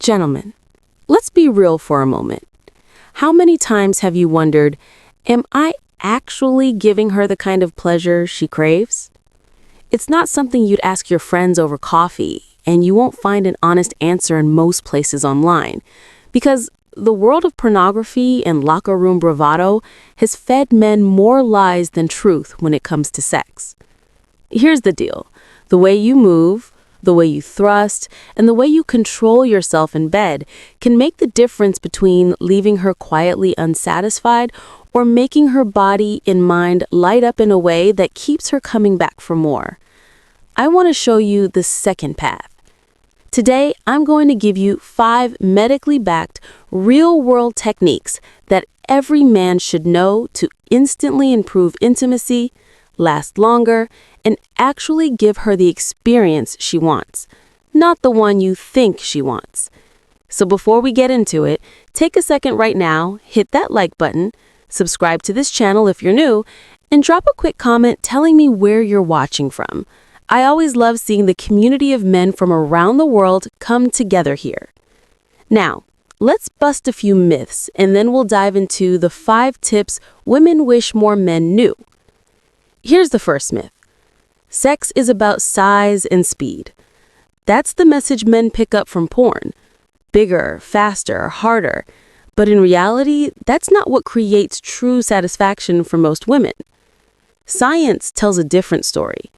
Gentlemen, let's be real for a moment. How many times have you wondered, am I actually giving her the kind of pleasure she craves? It's not something you'd ask your friends over coffee, and you won't find an honest answer in most places online, because the world of pornography and locker room bravado has fed men more lies than truth when it comes to sex. Here's the deal. The way you move, the way you thrust, and the way you control yourself in bed can make the difference between leaving her quietly unsatisfied or making her body and mind light up in a way that keeps her coming back for more. I want to show you the second path. Today, I'm going to give you 5 medically backed, real-world techniques that every man should know to instantly improve intimacy, last longer, and actually give her the experience she wants, not the one you think she wants. So before we get into it, take a second right now, hit that like button, subscribe to this channel if you're new, and drop a quick comment telling me where you're watching from. I always love seeing the community of men from around the world come together here. Now, let's bust a few myths, and then we'll dive into the 5 tips women wish more men knew. Here's the first myth. Sex is about size and speed. That's the message men pick up from porn. Bigger, faster, harder. But in reality, that's not what creates true satisfaction for most women. Science tells a different story.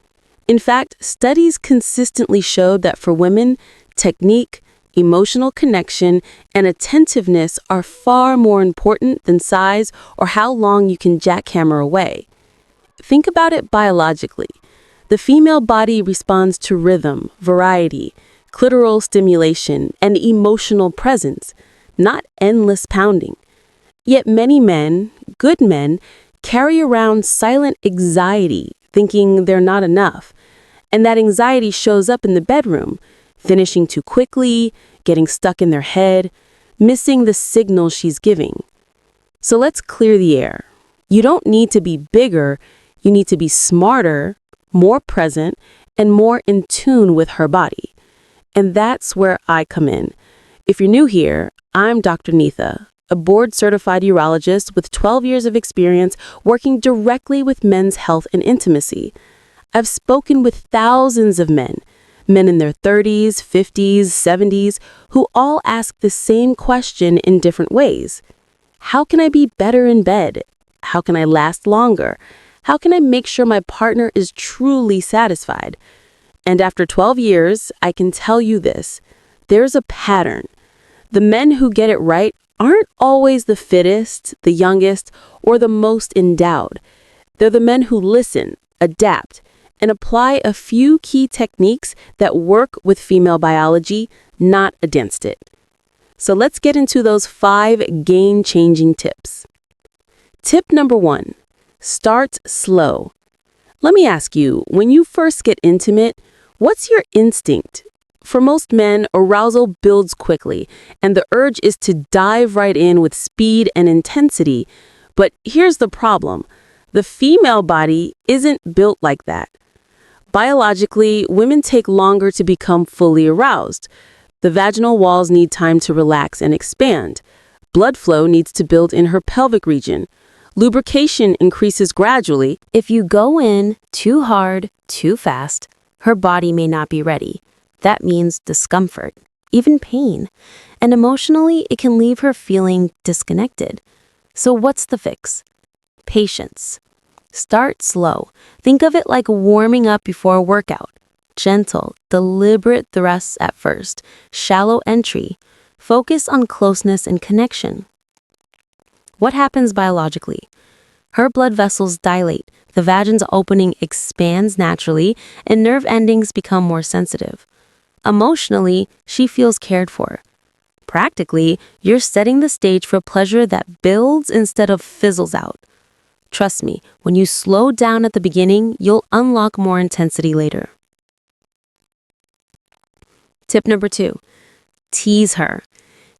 In fact, studies consistently showed that for women, technique, emotional connection, and attentiveness are far more important than size or how long you can jackhammer away. Think about it biologically. The female body responds to rhythm, variety, clitoral stimulation, and emotional presence, not endless pounding. Yet many men, good men, carry around silent anxiety, thinking they're not enough. And that anxiety shows up in the bedroom, finishing too quickly, getting stuck in their head, missing the signal she's giving. So let's clear the air. You don't need to be bigger, you need to be smarter, more present, and more in tune with her body. And that's where I come in. If you're new here, I'm Dr. Nitha, a board-certified urologist with 12 years of experience working directly with men's health and intimacy. I've spoken with thousands of men in their 30s, 50s, 70s, who all ask the same question in different ways. How can I be better in bed? How can I last longer? How can I make sure my partner is truly satisfied? And after 12 years, I can tell you this. There's a pattern. The men who get it right aren't always the fittest, the youngest, or the most endowed. They're the men who listen, adapt, and apply a few key techniques that work with female biology, not against it. So let's get into those 5 game-changing tips. Tip number 1. Start slow. Let me ask you, when you first get intimate, what's your instinct? For most men, arousal builds quickly, and the urge is to dive right in with speed and intensity. But here's the problem. The female body isn't built like that. Biologically, women take longer to become fully aroused. The vaginal walls need time to relax and expand. Blood flow needs to build in her pelvic region. Lubrication increases gradually. If you go in too hard, too fast, her body may not be ready. That means discomfort, even pain. And emotionally, it can leave her feeling disconnected. So what's the fix? Patience. Start slow. Think of it like warming up before a workout. Gentle, deliberate thrusts at first. Shallow entry. Focus on closeness and connection. What happens biologically? Her blood vessels dilate, the vagin's opening expands naturally, and nerve endings become more sensitive. Emotionally, she feels cared for. Practically, you're setting the stage for pleasure that builds instead of fizzles out. Trust me, when you slow down at the beginning, you'll unlock more intensity later. Tip number 2. Tease her.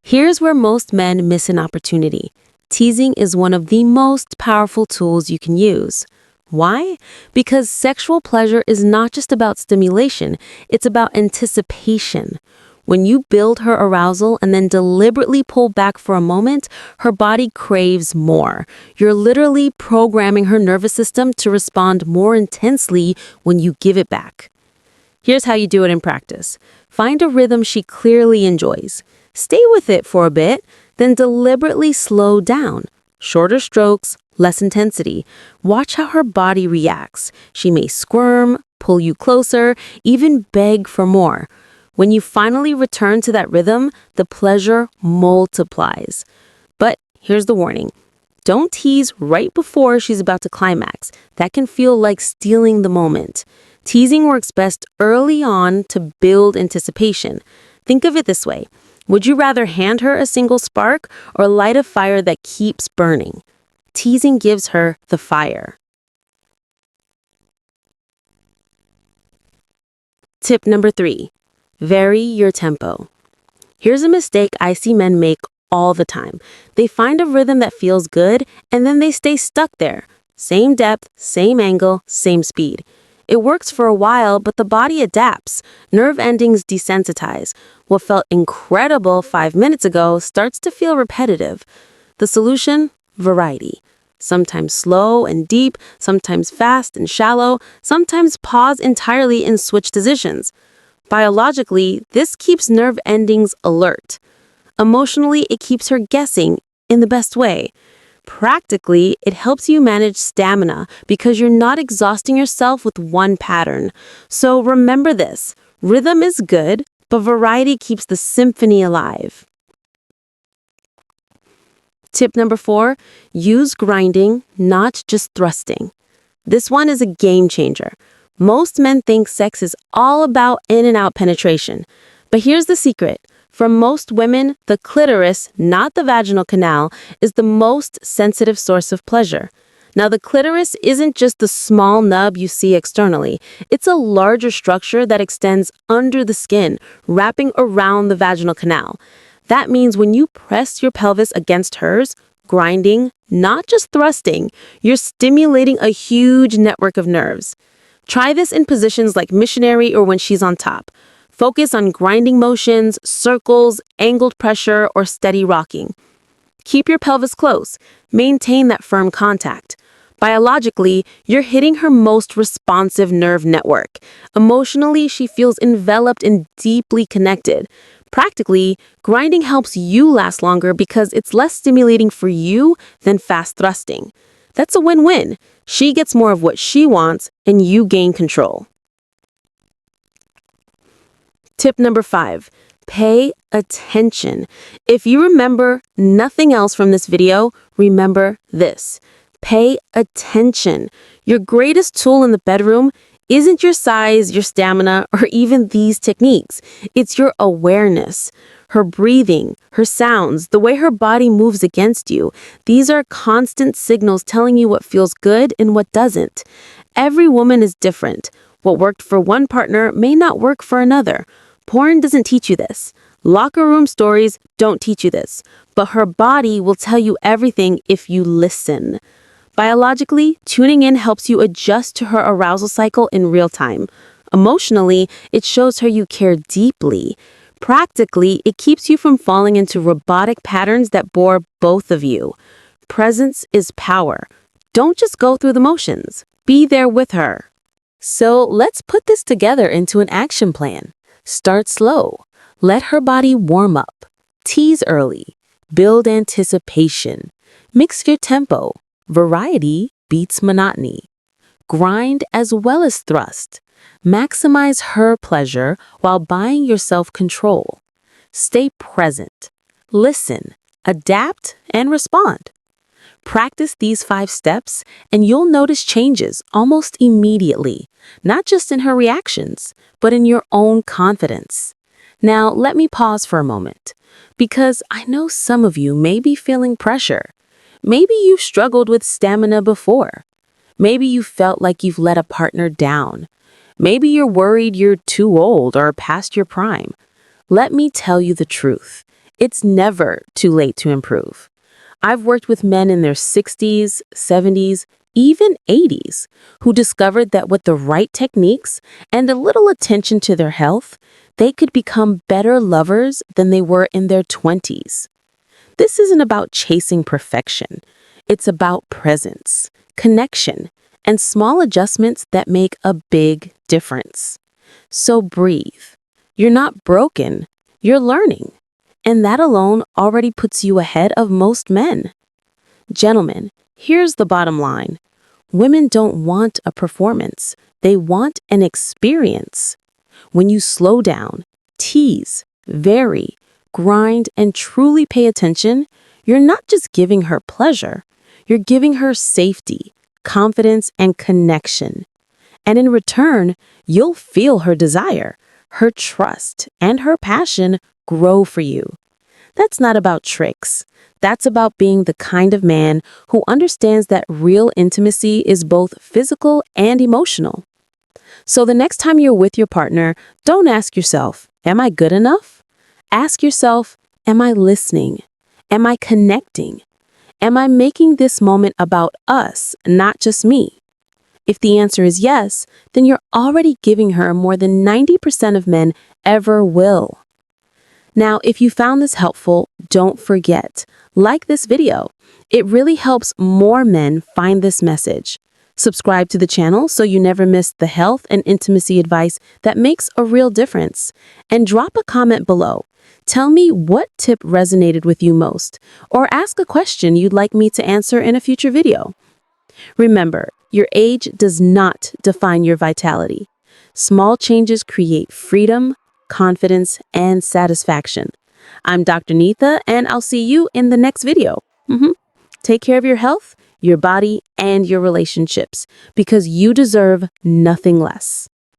Here's where most men miss an opportunity. Teasing is one of the most powerful tools you can use. Why? Because sexual pleasure is not just about stimulation, it's about anticipation. When you build her arousal and then deliberately pull back for a moment, her body craves more. You're literally programming her nervous system to respond more intensely when you give it back. Here's how you do it in practice. Find a rhythm she clearly enjoys. Stay with it for a bit, then deliberately slow down. Shorter strokes, less intensity. Watch how her body reacts. She may squirm, pull you closer, even beg for more. When you finally return to that rhythm, the pleasure multiplies. But here's the warning. Don't tease right before she's about to climax. That can feel like stealing the moment. Teasing works best early on to build anticipation. Think of it this way. Would you rather hand her a single spark or light a fire that keeps burning? Teasing gives her the fire. Tip number 3. Vary your tempo. Here's a mistake I see men make all the time. They find a rhythm that feels good and then they stay stuck there. Same depth, same angle, same speed. It works for a while, but the body adapts. Nerve endings desensitize. What felt incredible 5 minutes ago starts to feel repetitive. The solution? Variety. Sometimes slow and deep, sometimes fast and shallow, sometimes pause entirely and switch positions. Biologically, this keeps nerve endings alert. Emotionally, it keeps her guessing in the best way. Practically, it helps you manage stamina because you're not exhausting yourself with one pattern. So remember this, rhythm is good, but variety keeps the symphony alive. Tip number 4, use grinding, not just thrusting. This one is a game changer. Most men think sex is all about in and out penetration. But here's the secret. For most women, the clitoris, not the vaginal canal, is the most sensitive source of pleasure. Now, the clitoris isn't just the small nub you see externally. It's a larger structure that extends under the skin, wrapping around the vaginal canal. That means when you press your pelvis against hers, grinding, not just thrusting, you're stimulating a huge network of nerves. Try this in positions like missionary or when she's on top. Focus on grinding motions, circles, angled pressure, or steady rocking. Keep your pelvis close. Maintain that firm contact. Biologically, you're hitting her most responsive nerve network. Emotionally, she feels enveloped and deeply connected. Practically, grinding helps you last longer because it's less stimulating for you than fast thrusting. That's a win-win. She gets more of what she wants, and you gain control. Tip number 5, pay attention. If you remember nothing else from this video, remember this. Pay attention. Your greatest tool in the bedroom isn't your size, your stamina, or even these techniques. It's your awareness. Her breathing, her sounds, the way her body moves against you. These are constant signals telling you what feels good and what doesn't. Every woman is different. What worked for one partner may not work for another. Porn doesn't teach you this. Locker room stories don't teach you this. But her body will tell you everything if you listen. Biologically, tuning in helps you adjust to her arousal cycle in real time. Emotionally, it shows her you care deeply. Practically, it keeps you from falling into robotic patterns that bore both of you. Presence is power. Don't just go through the motions. Be there with her. So let's put this together into an action plan. Start slow. Let her body warm up. Tease early. Build anticipation. Mix your tempo. Variety beats monotony. Grind as well as thrust. Maximize her pleasure while buying yourself control. Stay present. Listen, adapt, and respond. Practice these 5 steps and you'll notice changes almost immediately, not just in her reactions, but in your own confidence. Now, let me pause for a moment, because I know some of you may be feeling pressure. Maybe you've struggled with stamina before. Maybe you felt like you've let a partner down. Maybe you're worried you're too old or past your prime. Let me tell you the truth. It's never too late to improve. I've worked with men in their 60s, 70s, even 80s, who discovered that with the right techniques and a little attention to their health, they could become better lovers than they were in their 20s. This isn't about chasing perfection. It's about presence, connection, and small adjustments that make a big difference. So breathe. You're not broken, you're learning. And that alone already puts you ahead of most men. Gentlemen, here's the bottom line. Women don't want a performance. They want an experience. When you slow down, tease, vary, grind, and truly pay attention, you're not just giving her pleasure, you're giving her safety, confidence, and connection. And in return, you'll feel her desire, her trust, and her passion grow for you. That's not about tricks. That's about being the kind of man who understands that real intimacy is both physical and emotional. So the next time you're with your partner, don't ask yourself, am I good enough? Ask yourself, am I listening? Am I connecting? Am I making this moment about us, not just me? If the answer is yes, then you're already giving her more than 90% of men ever will. Now, if you found this helpful, don't forget, like this video. It really helps more men find this message. Subscribe to the channel so you never miss the health and intimacy advice that makes a real difference. And drop a comment below. Tell me what tip resonated with you most, or ask a question you'd like me to answer in a future video. Remember, your age does not define your vitality. Small changes create freedom, confidence, and satisfaction. I'm Dr. Nitha, and I'll see you in the next video. Take care of your health, your body, and your relationships, because you deserve nothing less.